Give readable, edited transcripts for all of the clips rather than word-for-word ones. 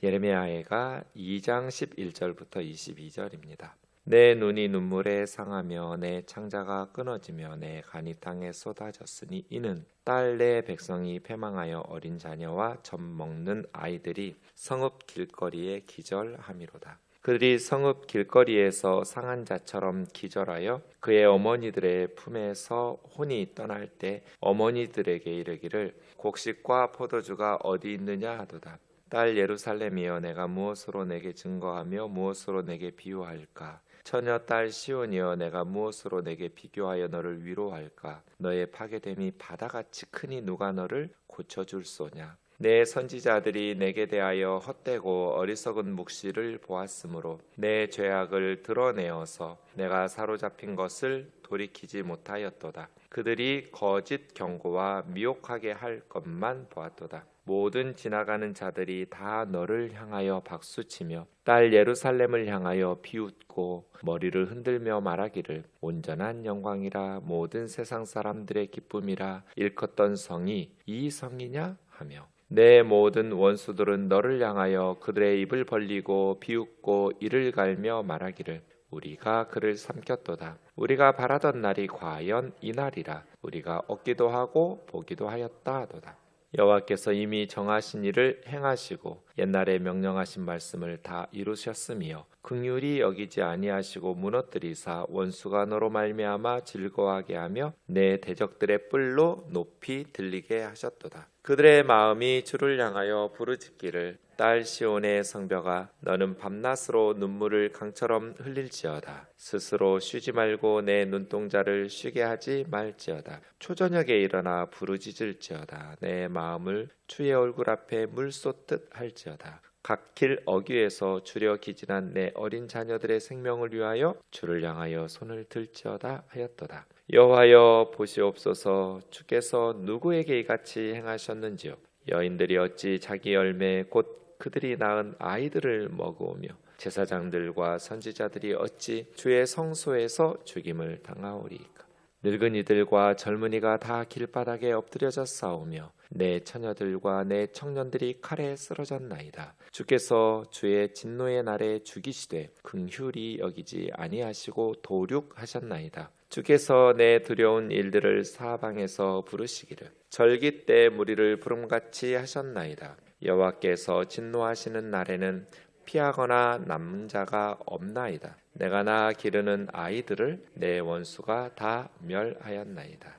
예레미야가 2장 11절부터 22절입니다. 내 눈이 눈물에 상하며 내 창자가 끊어지며 내 간이 땅에 쏟아졌으니 이는 딸 내 백성이 패망하여 어린 자녀와 젖 먹는 아이들이 성읍 길거리에 기절함이로다. 그들이 성읍 길거리에서 상한 자처럼 기절하여 그의 어머니들의 품에서 혼이 떠날 때 어머니들에게 이르기를 곡식과 포도주가 어디 있느냐 하도다. 딸 예루살렘이여, 내가 무엇으로 내게 증거하며 무엇으로 내게 비유할까? 처녀 딸 시온이여, 내가 무엇으로 내게 비교하여 너를 위로할까? 너의 파괴됨이 바다같이 크니 누가 너를 고쳐줄소냐? 내 선지자들이 내게 대하여 헛되고 어리석은 묵시를 보았으므로 내 죄악을 드러내어서 내가 사로잡힌 것을 돌이키지 못하였도다. 그들이 거짓 경고와 미혹하게 할 것만 보았도다. 모든 지나가는 자들이 다 너를 향하여 박수치며 딸 예루살렘을 향하여 비웃고 머리를 흔들며 말하기를 온전한 영광이라, 모든 세상 사람들의 기쁨이라, 일컫던 성이 이 성이냐 하며 내 모든 원수들은 너를 향하여 그들의 입을 벌리고 비웃고 이를 갈며 말하기를 우리가 그를 삼켰도다. 우리가 바라던 날이 과연 이 날이라. 우리가 얻기도 하고 보기도 하였다 하도다. 여호와께서 이미 정하신 일을 행하시고 옛날에 명령하신 말씀을 다 이루셨으며 긍휼히 여기지 아니하시고 무너뜨리사 원수가 너로 말미암아 즐거워하게 하며 내 대적들의 뿔로 높이 들리게 하셨도다. 그들의 마음이 주를 향하여 부르짖기를 딸 시온의 성벽아, 너는 밤낮으로 눈물을 강처럼 흘릴지어다. 스스로 쉬지 말고 내 눈동자를 쉬게 하지 말지어다. 초저녁에 일어나 부르짖을지어다. 내 마음을 주의 얼굴 앞에 물 쏟듯 할지어다. 각 길 어귀에서 주려 기진한 내 어린 자녀들의 생명을 위하여 주를 향하여 손을 들지어다 하였도다. 여호와여 보시옵소서, 주께서 누구에게 이같이 행하셨는지요? 여인들이 어찌 자기 열매 곧 그들이 낳은 아이들을 먹으며 제사장들과 선지자들이 어찌 주의 성소에서 죽임을 당하오리까? 늙은이들과 젊은이가 다 길바닥에 엎드려져 싸우며 내 처녀들과 내 청년들이 칼에 쓰러졌나이다. 주께서 주의 진노의 날에 죽이시되 긍휼히 여기지 아니하시고 도륙하셨나이다. 주께서 내 두려운 일들을 사방에서 부르시기를 절기 때 무리를 부름같이 하셨나이다. 여호와께서 진노하시는 날에는 피하거나 남는 자가 없나이다. 내가 낳아 기르는 아이들을 내 원수가 다 멸하였나이다.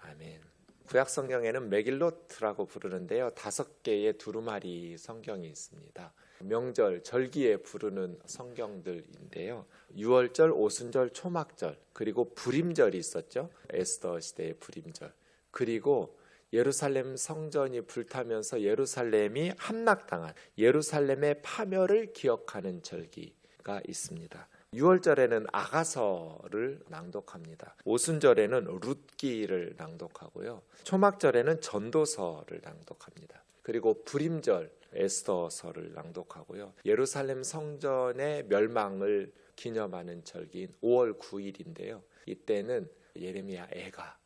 아멘. 구약 성경에는 메길로트라고 부르는데요, 5개의 두루마리 성경이 있습니다. 명절, 절기에 부르는 성경들인데요, 유월절, 오순절, 초막절, 그리고 불임절이 있었죠. 에스더 시대의 불임절. 그리고 예루살렘 성전이 불타면서 예루살렘이 함락당한 예루살렘의 파멸을 기억하는 절기가 있습니다. 6월절에는 아가서를 낭독합니다. 오순절에는 룻기를 낭독하고요. 초막절에는 전도서를 낭독합니다. 그리고 불임절 에스더서를 낭독하고요. 예루살렘 성전의 멸망을 기념하는 절기인 5월 9일인데요. 이때는 예레미야 애가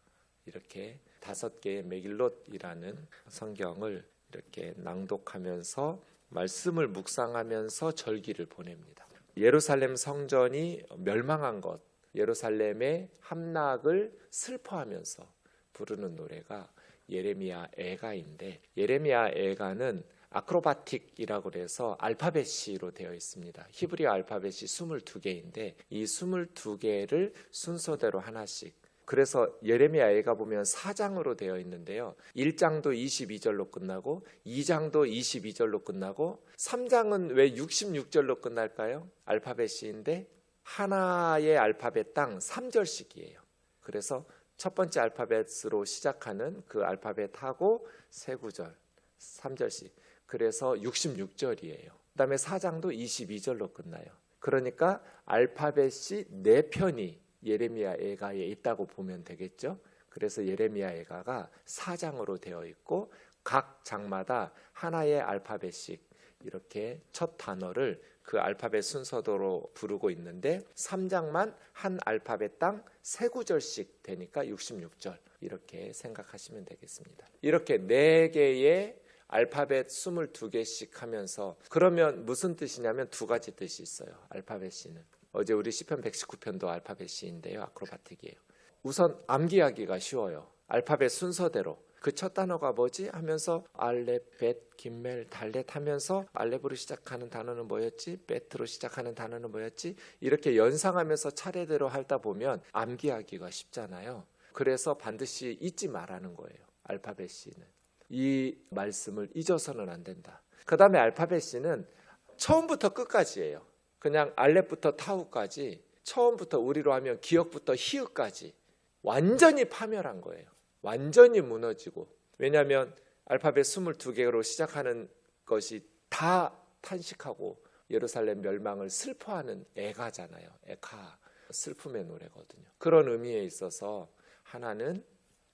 이렇게 5개의 메길롯이라는 성경을 이렇게 낭독하면서 말씀을 묵상하면서 절기를 보냅니다. 예루살렘 성전이 멸망한 것, 예루살렘의 함락을 슬퍼하면서 부르는 노래가 예레미야 애가인데, 예레미야 애가는 아크로바틱이라고 해서 알파벳시로 되어 있습니다. 히브리 알파벳이 22개인데 이 22개를 순서대로 하나씩, 그래서 예레미야 애가 보면 4장으로 되어 있는데요, 1장도 22절로 끝나고 2장도 22절로 끝나고 3장은 왜 66절로 끝날까요? 알파벳시인데 하나의 알파벳당 3절씩이에요. 그래서 첫 번째 알파벳으로 시작하는 그 알파벳하고 세 구절 3절씩, 그래서 66절이에요. 그 다음에 4장도 22절로 끝나요. 그러니까 알파벳이 4편이 예레미야 애가에 있다고 보면 되겠죠. 그래서 예레미야 애가가 4장으로 되어 있고 각 장마다 하나의 알파벳씩 이렇게 첫 단어를 그 알파벳 순서대로 부르고 있는데 3장만 한 알파벳당 3구절씩 되니까 66절 이렇게 생각하시면 되겠습니다. 이렇게 4개의 알파벳 22개씩 하면서, 그러면 무슨 뜻이냐면 두 가지 뜻이 있어요. 알파벳 C는. 어제 우리 시편 119편도 알파벳 C인데요. 아크로바틱이에요. 우선 암기하기가 쉬워요. 알파벳 순서대로. 그 첫 단어가 뭐지? 하면서 알렙, 벳, 김멜, 달렛 하면서 알렙으로 시작하는 단어는 뭐였지? 벳으로 시작하는 단어는 뭐였지? 이렇게 연상하면서 차례대로 하다 보면 암기하기가 쉽잖아요. 그래서 반드시 잊지 말라는 거예요. 알파벳 C는. 이 말씀을 잊어서는 안 된다. 그 다음에 알파벳 C는 처음부터 끝까지예요. 그냥 알렙부터 타우까지, 처음부터 우리로 하면 기역부터 히읗까지 완전히 파멸한 거예요. 완전히 무너지고. 왜냐하면 알파벳 22개로 시작하는 것이 다 탄식하고 예루살렘 멸망을 슬퍼하는 애가잖아요. 애가, 슬픔의 노래거든요. 그런 의미에 있어서 하나는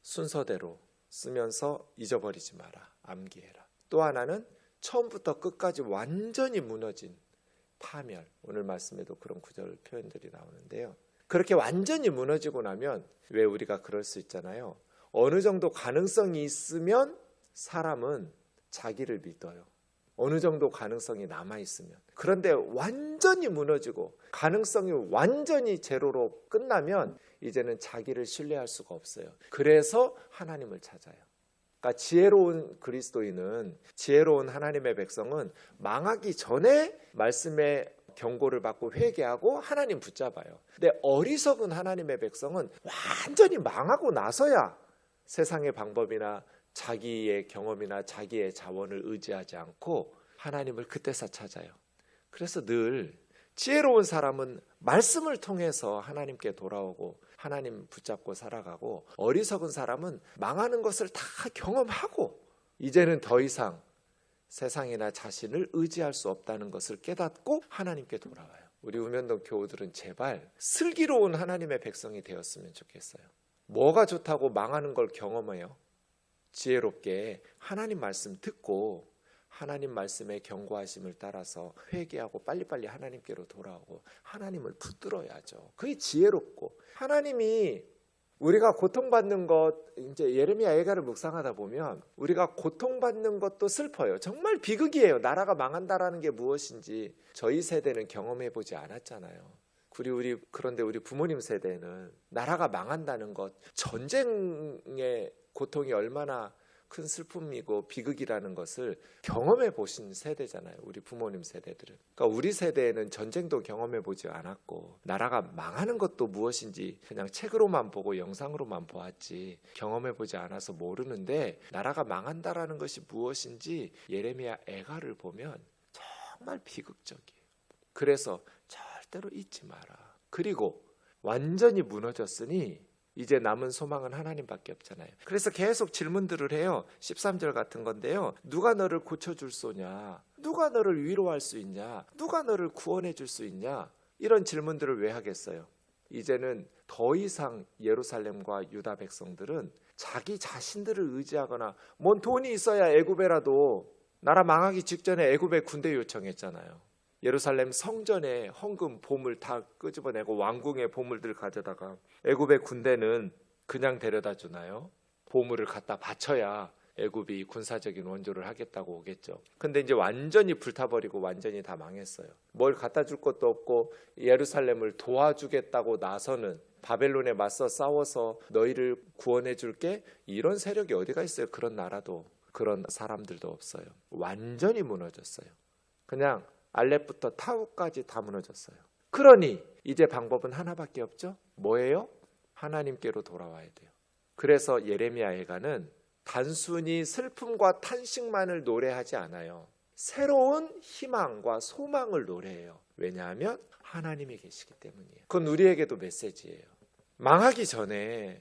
순서대로 쓰면서 잊어버리지 마라. 암기해라. 또 하나는 처음부터 끝까지 완전히 무너진 파멸. 오늘 말씀에도 그런 구절 표현들이 나오는데요. 그렇게 완전히 무너지고 나면 왜 우리가 그럴 수 있잖아요. 어느 정도 가능성이 있으면 사람은 자기를 믿어요. 어느 정도 가능성이 남아있으면. 그런데 완전히 무너지고 가능성이 완전히 제로로 끝나면 이제는 자기를 신뢰할 수가 없어요. 그래서 하나님을 찾아요. 그러니까 지혜로운 그리스도인은, 지혜로운 하나님의 백성은 망하기 전에 말씀의 경고를 받고 회개하고 하나님 붙잡아요. 근데 어리석은 하나님의 백성은 완전히 망하고 나서야 세상의 방법이나 자기의 경험이나 자기의 자원을 의지하지 않고 하나님을 그때서 찾아요. 그래서 늘 지혜로운 사람은 말씀을 통해서 하나님께 돌아오고 하나님 붙잡고 살아가고, 어리석은 사람은 망하는 것을 다 경험하고 이제는 더 이상 세상이나 자신을 의지할 수 없다는 것을 깨닫고 하나님께 돌아와요. 우리 우면동 교우들은 제발 슬기로운 하나님의 백성이 되었으면 좋겠어요. 뭐가 좋다고 망하는 걸 경험해요? 지혜롭게 하나님 말씀 듣고 하나님 말씀의 경고하심을 따라서 회개하고 빨리빨리 하나님께로 돌아오고 하나님을 붙들어야죠. 그게 지혜롭고, 하나님이 우리가 고통받는 것, 이제 예레미야 예가를 묵상하다 보면 우리가 고통받는 것도 슬퍼요. 정말 비극이에요. 나라가 망한다라는 게 무엇인지 저희 세대는 경험해 보지 않았잖아요. 그런데 우리 부모님 세대는 나라가 망한다는 것, 전쟁의 고통이 얼마나 큰 슬픔이고 비극이라는 것을 경험해 보신 세대잖아요. 우리 부모님 세대들은. 그러니까 우리 세대에는 전쟁도 경험해 보지 않았고 나라가 망하는 것도 무엇인지 그냥 책으로만 보고 영상으로만 보았지 경험해 보지 않아서 모르는데, 나라가 망한다라는 것이 무엇인지 예레미야 애가를 보면 정말 비극적이에요. 그래서 절대로 잊지 마라. 그리고 완전히 무너졌으니 이제 남은 소망은 하나님밖에 없잖아요. 그래서 계속 질문들을 해요. 13절 같은 건데요. 누가 너를 고쳐줄 소냐? 누가 너를 위로할 수 있냐? 누가 너를 구원해 줄 수 있냐? 이런 질문들을 왜 하겠어요? 이제는 더 이상 예루살렘과 유다 백성들은 자기 자신들을 의지하거나, 뭔 돈이 있어야 애굽에라도, 나라 망하기 직전에 애굽에 군대 요청했잖아요. 예루살렘 성전에 헌금 보물 다 끄집어내고 왕궁의 보물들 가져다가, 애굽의 군대는 그냥 데려다 주나요? 보물을 갖다 바쳐야 애굽이 군사적인 원조를 하겠다고 오겠죠. 근데 이제 완전히 불타버리고 완전히 다 망했어요. 뭘 갖다 줄 것도 없고 예루살렘을 도와주겠다고 나서는, 바벨론에 맞서 싸워서 너희를 구원해 줄게, 이런 세력이 어디가 있어요? 그런 나라도 그런 사람들도 없어요. 완전히 무너졌어요. 그냥 알렙부터 타우까지 다 무너졌어요. 그러니 이제 방법은 하나밖에 없죠. 뭐예요? 하나님께로 돌아와야 돼요. 그래서 예레미야 예가는 단순히 슬픔과 탄식만을 노래하지 않아요. 새로운 희망과 소망을 노래해요. 왜냐하면 하나님이 계시기 때문이에요. 그건 우리에게도 메시지예요. 망하기 전에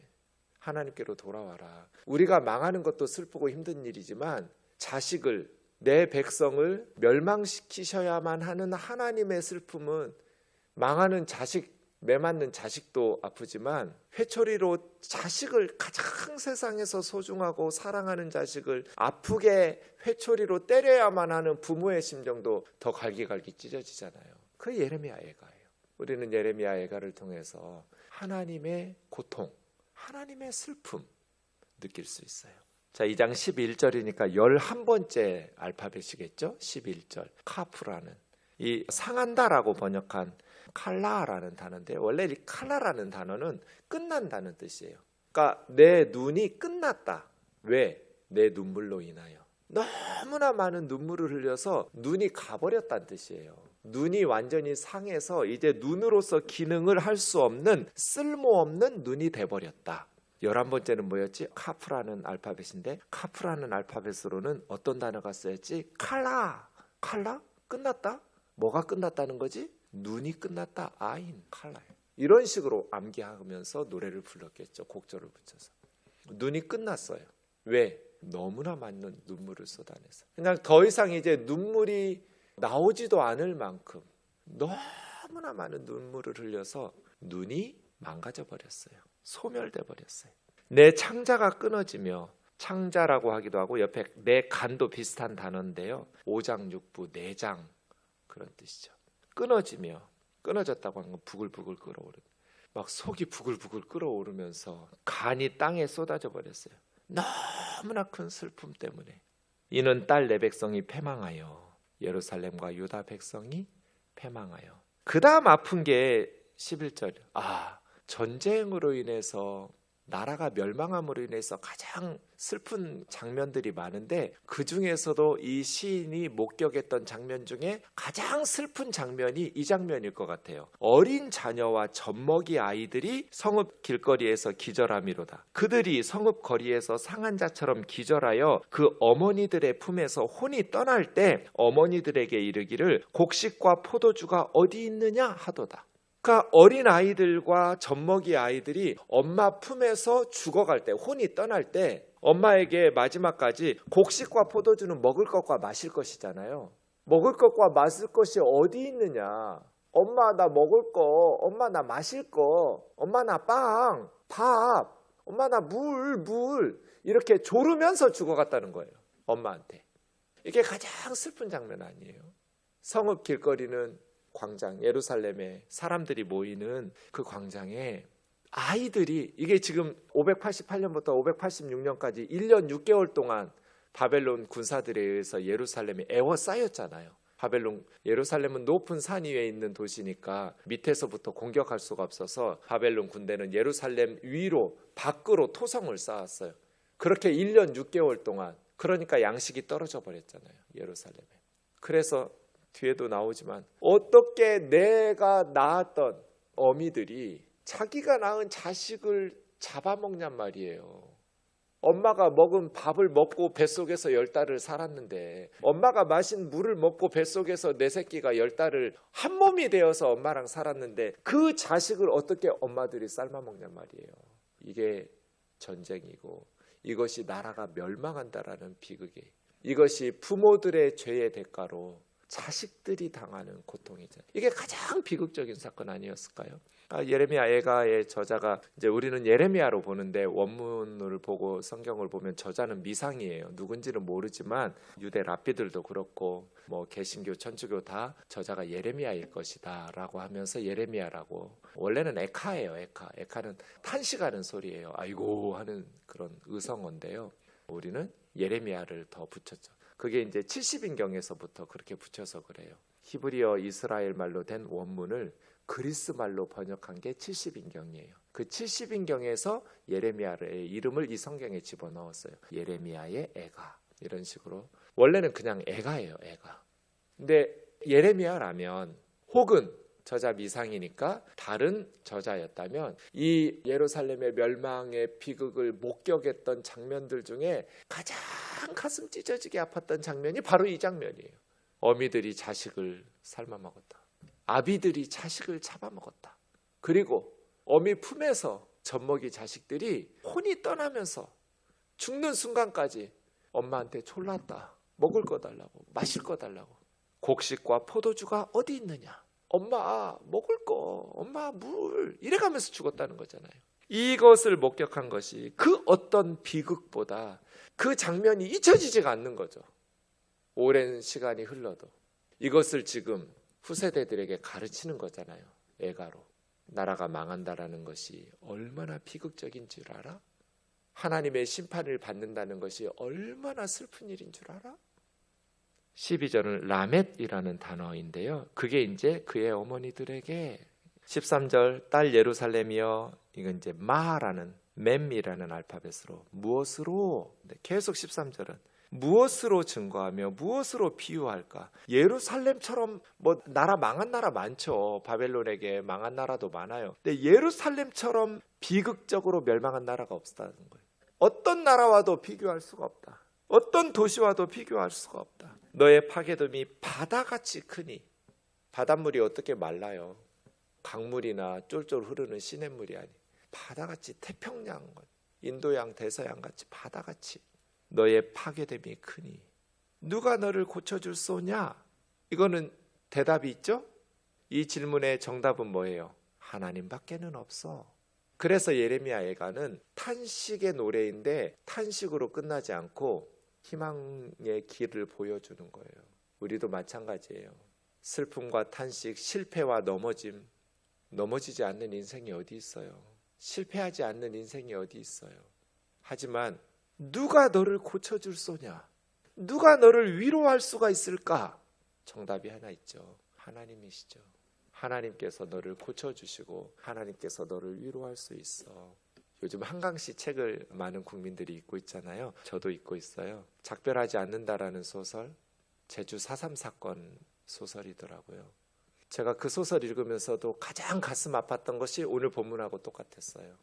하나님께로 돌아와라. 우리가 망하는 것도 슬프고 힘든 일이지만 자식을, 내 백성을 멸망시키셔야만 하는 하나님의 슬픔은, 망하는 자식, 매맞는 자식도 아프지만 회초리로 자식을, 가장 세상에서 소중하고 사랑하는 자식을 아프게 회초리로 때려야만 하는 부모의 심정도 더 갈기갈기 찢어지잖아요. 그 예레미야 예가예요. 우리는 예레미야 예가를 통해서 하나님의 고통, 하나님의 슬픔 느낄 수 있어요. 자, 2장 11절이니까 11번째 알파벳이겠죠? 11절. 카프라는 이 상한다라고 번역한 칼라라는 단어인데, 원래 이 칼라라는 단어는 끝난다는 뜻이에요. 그러니까 내 눈이 끝났다. 왜? 내 눈물로 인하여. 너무나 많은 눈물을 흘려서 눈이 가버렸다는 뜻이에요. 눈이 완전히 상해서 이제 눈으로서 기능을 할 수 없는 쓸모없는 눈이 돼버렸다. 11번째는 뭐였지? 카프라는 알파벳인데, 카프라는 알파벳으로는 어떤 단어가 쓰였지? 칼라. 칼라? 끝났다? 뭐가 끝났다는 거지? 눈이 끝났다. 아인, 칼라예요. 이런 식으로 암기하면서 노래를 불렀겠죠. 곡절을 붙여서. 눈이 끝났어요. 왜? 너무나 많은 눈물을 쏟아내서. 그냥 더 이상 이제 눈물이 나오지도 않을 만큼 너무나 많은 눈물을 흘려서 눈이 망가져 버렸어요. 소멸돼 버렸어요. 내 창자가 끊어지며, 창자라고 하기도 하고 옆에 내 간도 비슷한 단어인데요. 오장육부, 내장 그런 뜻이죠. 끊어지며, 끊어졌다고 하는 건 부글부글 끓어오르는, 막 속이 부글부글 끓어오르면서 간이 땅에 쏟아져 버렸어요. 너무나 큰 슬픔 때문에. 이는 딸 내 백성이 패망하여, 예루살렘과 유다 백성이 패망하여. 그 다음 아픈 게 11절. 전쟁으로 인해서, 나라가 멸망함으로 인해서 가장 슬픈 장면들이 많은데, 그 중에서도 이 시인이 목격했던 장면 중에 가장 슬픈 장면이 이 장면일 것 같아요. 어린 자녀와 젖먹이 아이들이 성읍 길거리에서 기절함이로다. 그들이 성읍 거리에서 상한 자처럼 기절하여 그 어머니들의 품에서 혼이 떠날 때 어머니들에게 이르기를 곡식과 포도주가 어디 있느냐 하도다. 그러니까 어린 아이들과 젖먹이 아이들이 엄마 품에서 죽어갈 때, 혼이 떠날 때 엄마에게 마지막까지 곡식과 포도주는 먹을 것과 마실 것이잖아요. 먹을 것과 마실 것이 어디 있느냐. 엄마 나 먹을 거, 엄마 나 마실 거, 엄마 나 빵, 밥, 엄마 나 물 이렇게 조르면서 죽어갔다는 거예요. 엄마한테. 이게 가장 슬픈 장면 아니에요. 성읍 길거리는 광장, 예루살렘에 사람들이 모이는 그 광장에 아이들이, 이게 지금 588년부터 586년까지 1년 6개월 동안 바벨론 군사들에 의해서 예루살렘이 에워싸였잖아요. 예루살렘은 높은 산 위에 있는 도시니까 밑에서부터 공격할 수가 없어서 바벨론 군대는 예루살렘 위로, 밖으로 토성을 쌓았어요. 그렇게 1년 6개월 동안. 그러니까 양식이 떨어져 버렸잖아요, 예루살렘에. 그래서 뒤에도 나오지만 어떻게 내가 낳았던 어미들이 자기가 낳은 자식을 잡아먹냔 말이에요. 엄마가 먹은 밥을 먹고 뱃속에서 10달을 살았는데, 엄마가 마신 물을 먹고 뱃속에서 내 새끼가 10달을 한 몸이 되어서 엄마랑 살았는데 그 자식을 어떻게 엄마들이 삶아먹냔 말이에요. 이게 전쟁이고, 이것이 나라가 멸망한다라는 비극이에요. 이것이 부모들의 죄의 대가로 자식들이 당하는 고통이죠. 이게 가장 비극적인 사건 아니었을까요? 예레미야 애가의 저자가, 이제 우리는 예레미야로 보는데 원문을 보고 성경을 보면 저자는 미상이에요. 누군지는 모르지만 유대 랍비들도 그렇고 뭐 개신교, 천주교 다 저자가 예레미야일 것이다라고 하면서 예레미야라고. 원래는 에카예요. 에카는 탄식하는 소리예요. 아이고 하는 그런 의성어인데요. 우리는 예레미야를 더 붙였죠. 그게 이제 70인경에서부터 그렇게 붙여서 그래요. 히브리어 이스라엘 말로 된 원문을 그리스 말로 번역한 게 70인경이에요. 그 70인경에서 예레미야의 이름을 이 성경에 집어넣었어요. 예레미야의 애가, 이런 식으로. 원래는 그냥 애가예요, 애가. 근데 예레미야라면, 혹은 저자 미상이니까 다른 저자였다면, 이 예루살렘의 멸망의 비극을 목격했던 장면들 중에 가장 가슴 찢어지게 아팠던 장면이 바로 이 장면이에요. 어미들이 자식을 삶아먹었다. 아비들이 자식을 잡아먹었다. 그리고 어미 품에서 젖먹이 자식들이 혼이 떠나면서 죽는 순간까지 엄마한테 졸랐다. 먹을 거 달라고, 마실 거 달라고. 곡식과 포도주가 어디 있느냐. 엄마 먹을 거, 엄마 물, 이래가면서 죽었다는 거잖아요. 이것을 목격한 것이 그 어떤 비극보다 그 장면이 잊혀지지가 않는 거죠. 오랜 시간이 흘러도. 이것을 지금 후세대들에게 가르치는 거잖아요. 애가로. 나라가 망한다라는 것이 얼마나 비극적인 줄 알아? 하나님의 심판을 받는다는 것이 얼마나 슬픈 일인 줄 알아? 12절은 라멧이라는 단어인데요. 그게 이제 그의 어머니들에게 13절 딸 예루살렘이여, 이건 이제 마라는 맴이라는 알파벳으로 무엇으로, 계속 13절은 무엇으로 증거하며 무엇으로 비유할까? 예루살렘처럼 뭐 나라 망한 나라 많죠. 바벨론에게 망한 나라도 많아요. 근데 예루살렘처럼 비극적으로 멸망한 나라가 없다는 거예요. 어떤 나라와도 비교할 수가 없다. 어떤 도시와도 비교할 수가 없다. 너의 파괴됨이 바다같이 크니. 바닷물이 어떻게 말라요? 강물이나 쫄쫄 흐르는 시냇물이 아니, 바다같이 태평양, 인도양, 대서양같이 바다같이 너의 파괴됨이 크니 누가 너를 고쳐줄 소냐? 이거는 대답이 있죠? 이 질문의 정답은 뭐예요? 하나님밖에는 없어. 그래서 예레미야 애가는 탄식의 노래인데 탄식으로 끝나지 않고 희망의 길을 보여주는 거예요. 우리도 마찬가지예요. 슬픔과 탄식, 실패와 넘어짐. 넘어지지 않는 인생이 어디 있어요? 실패하지 않는 인생이 어디 있어요? 하지만 누가 너를 고쳐줄 소냐? 누가 너를 위로할 수가 있을까? 정답이 하나 있죠. 하나님이시죠. 하나님께서 너를 고쳐주시고 하나님께서 너를 위로할 수 있어. 요즘 한강시 책을 많은 국민들이 읽고 있잖아요. 저도 읽고 있어요. 작별하지 않는다라는 소설, 제주 4.3 사건 소설이더라고요. 제가 그 소설 읽으면서도 가장 가슴 아팠던 것이 오늘 본문하고 똑같았어요.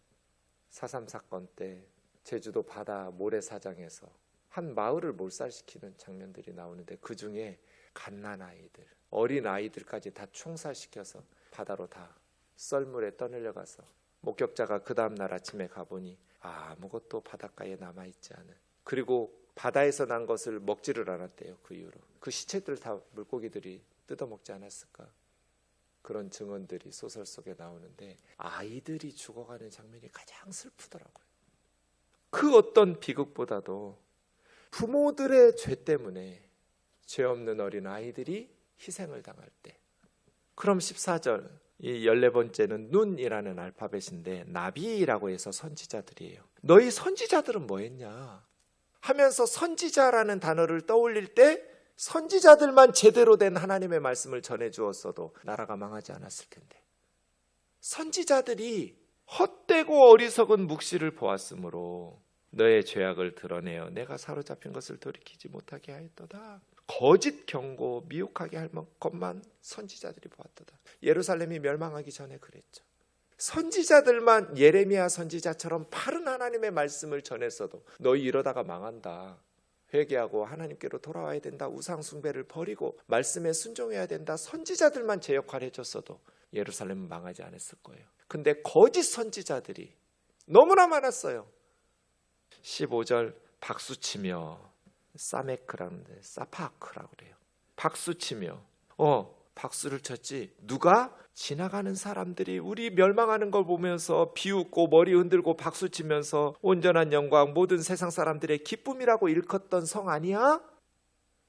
4.3 사건 때 제주도 바다 모래사장에서 한 마을을 몰살시키는 장면들이 나오는데 그중에 갓난아이들, 어린 아이들까지 다 총살시켜서 바다로 다 썰물에 떠내려가서 목격자가 그 다음날 아침에 가보니 아무것도 바닷가에 남아있지 않은, 그리고 바다에서 난 것을 먹지를 않았대요. 그 이후로 그 시체들 다 물고기들이 뜯어먹지 않았을까. 그런 증언들이 소설 속에 나오는데 아이들이 죽어가는 장면이 가장 슬프더라고요. 그 어떤 비극보다도 부모들의 죄 때문에 죄 없는 어린 아이들이 희생을 당할 때. 그럼 14절, 이 14번째는 눈이라는 알파벳인데 나비라고 해서 선지자들이에요. 너희 선지자들은 뭐 했냐 하면서 선지자라는 단어를 떠올릴 때 선지자들만 제대로 된 하나님의 말씀을 전해주었어도 나라가 망하지 않았을 텐데, 선지자들이 헛되고 어리석은 묵시를 보았으므로 너의 죄악을 드러내어 내가 사로잡힌 것을 돌이키지 못하게 하였도다. 거짓 경고 미혹하게 할 것만 선지자들이 보았도다. 예루살렘이 멸망하기 전에 그랬죠. 선지자들만 예레미야 선지자처럼 바른 하나님의 말씀을 전했어도 너희 이러다가 망한다, 회개하고 하나님께로 돌아와야 된다, 우상 숭배를 버리고 말씀에 순종해야 된다, 선지자들만 제 역할을 해줬어도 예루살렘은 망하지 않았을 거예요. 근데 거짓 선지자들이 너무나 많았어요. 15절 박수치며, 사메크라는데 사파크라고 그래요. 박수치며, 박수를 쳤지. 누가? 지나가는 사람들이 우리 멸망하는 걸 보면서 비웃고 머리 흔들고 박수치면서 온전한 영광, 모든 세상 사람들의 기쁨이라고 일컫던 성 아니야?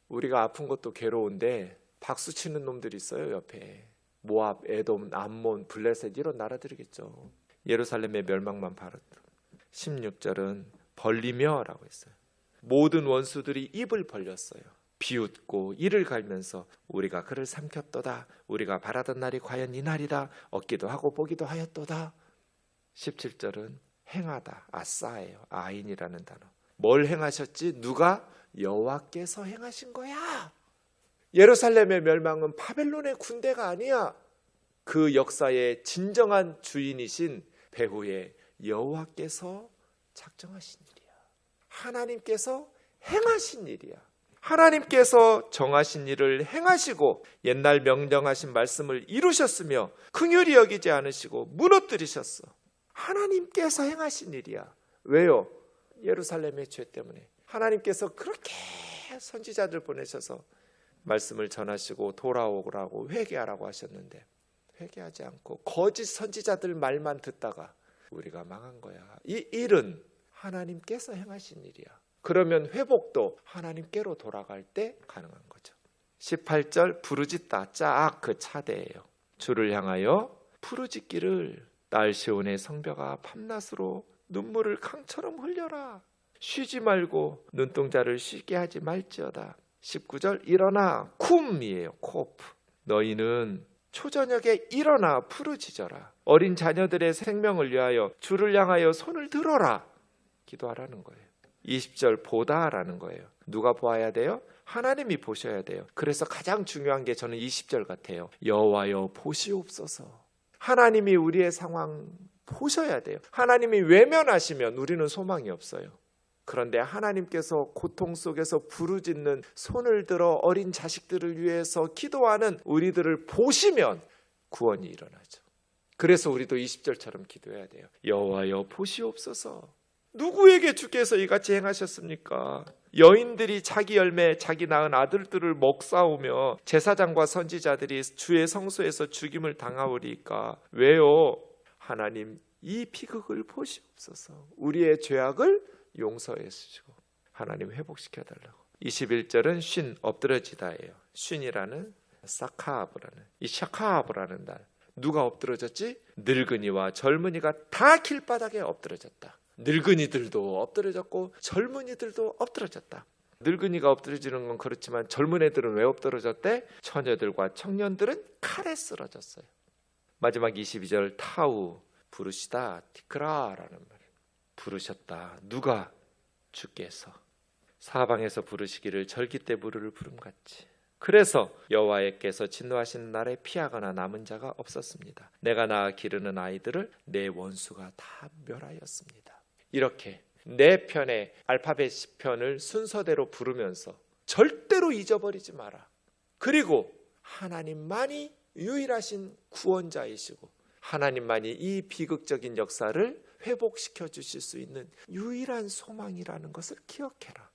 우리가 아픈 것도 괴로운데 박수치는 놈들이 있어요. 옆에 모압, 에돔, 암몬, 블레셋 이런 나라들이겠죠. 예루살렘의 멸망만 바로. 16절은 벌리며라고 했어요. 모든 원수들이 입을 벌렸어요. 비웃고 이를 갈면서 우리가 그를 삼켰도다. 우리가 바라던 날이 과연 이 날이다. 얻기도 하고 보기도 하였도다. 17절은 행하다, 아싸예요. 아인이라는 단어. 뭘 행하셨지? 누가? 여호와께서 행하신 거야. 예루살렘의 멸망은 바벨론의 군대가 아니야. 그 역사의 진정한 주인이신 배후의 여호와께서 작정하신 일이야. 하나님께서 행하신 일이야. 하나님께서 정하신 일을 행하시고 옛날 명령하신 말씀을 이루셨으며 긍휼히 여기지 않으시고 무너뜨리셨어. 하나님께서 행하신 일이야. 왜요? 예루살렘의 죄 때문에. 하나님께서 그렇게 선지자들 보내셔서 말씀을 전하시고 돌아오라고 회개하라고 하셨는데 회개하지 않고 거짓 선지자들 말만 듣다가 우리가 망한 거야. 이 일은 하나님께서 행하신 일이야. 그러면 회복도 하나님께로 돌아갈 때 가능한 거죠. 18절 부르짖다, 짝 그 차대예요. 주를 향하여 부르짖기를, 딸 시온의 성벽아 밤낮으로 눈물을 강처럼 흘려라. 쉬지 말고 눈동자를 쉬게 하지 말지어다. 19절 일어나 쿰이에요. 코프. 너희는 초저녁에 일어나 부르짖어라. 어린 자녀들의 생명을 위하여 주를 향하여 손을 들어라. 기도하라는 거예요. 20절 보다라는 거예요. 누가 보아야 돼요? 하나님이 보셔야 돼요. 그래서 가장 중요한 게 저는 20절 같아요. 여호와여 보시옵소서. 하나님이 우리의 상황 보셔야 돼요. 하나님이 외면하시면 우리는 소망이 없어요. 그런데 하나님께서 고통 속에서 부르짖는 손을 들어 어린 자식들을 위해서 기도하는 우리들을 보시면 구원이 일어나죠. 그래서 우리도 20절처럼 기도해야 돼요. 여호와여 보시옵소서. 누구에게 주께서 이같이 행하셨습니까? 여인들이 자기 열매 자기 낳은 아들들을 먹사오며 제사장과 선지자들이 주의 성소에서 죽임을 당하오리까? 왜요? 하나님 이 비극을 보시옵소서. 우리의 죄악을 용서해 주시고 하나님 회복시켜 달라고. 21절은 쉰 엎드러지다예요. 쉰이라는 사카하브라는 이 샤카하브라는 날 누가 엎드러졌지? 늙은이와 젊은이가 다 길바닥에 엎드러졌다. 늙은이들도 엎드러졌고 젊은이들도 엎드러졌다. 늙은이가 엎드러지는 건 그렇지만 젊은 애들은 왜 엎드러졌대? 처녀들과 청년들은 칼에 쓰러졌어요. 마지막 22절 타우 부르시다 티크라라는 말. 부르셨다. 누가? 주께서 사방에서 부르시기를 절기 때 물을 부름같이. 그래서 여호와께서 진노하신 날에 피하거나 남은 자가 없었습니다. 내가 낳아 기르는 아이들을 내 원수가 다 멸하였습니다. 이렇게 내 편의 알파벳 10편을 순서대로 부르면서 절대로 잊어버리지 마라. 그리고 하나님만이 유일하신 구원자이시고 하나님만이 이 비극적인 역사를 회복시켜 주실 수 있는 유일한 소망이라는 것을 기억해라.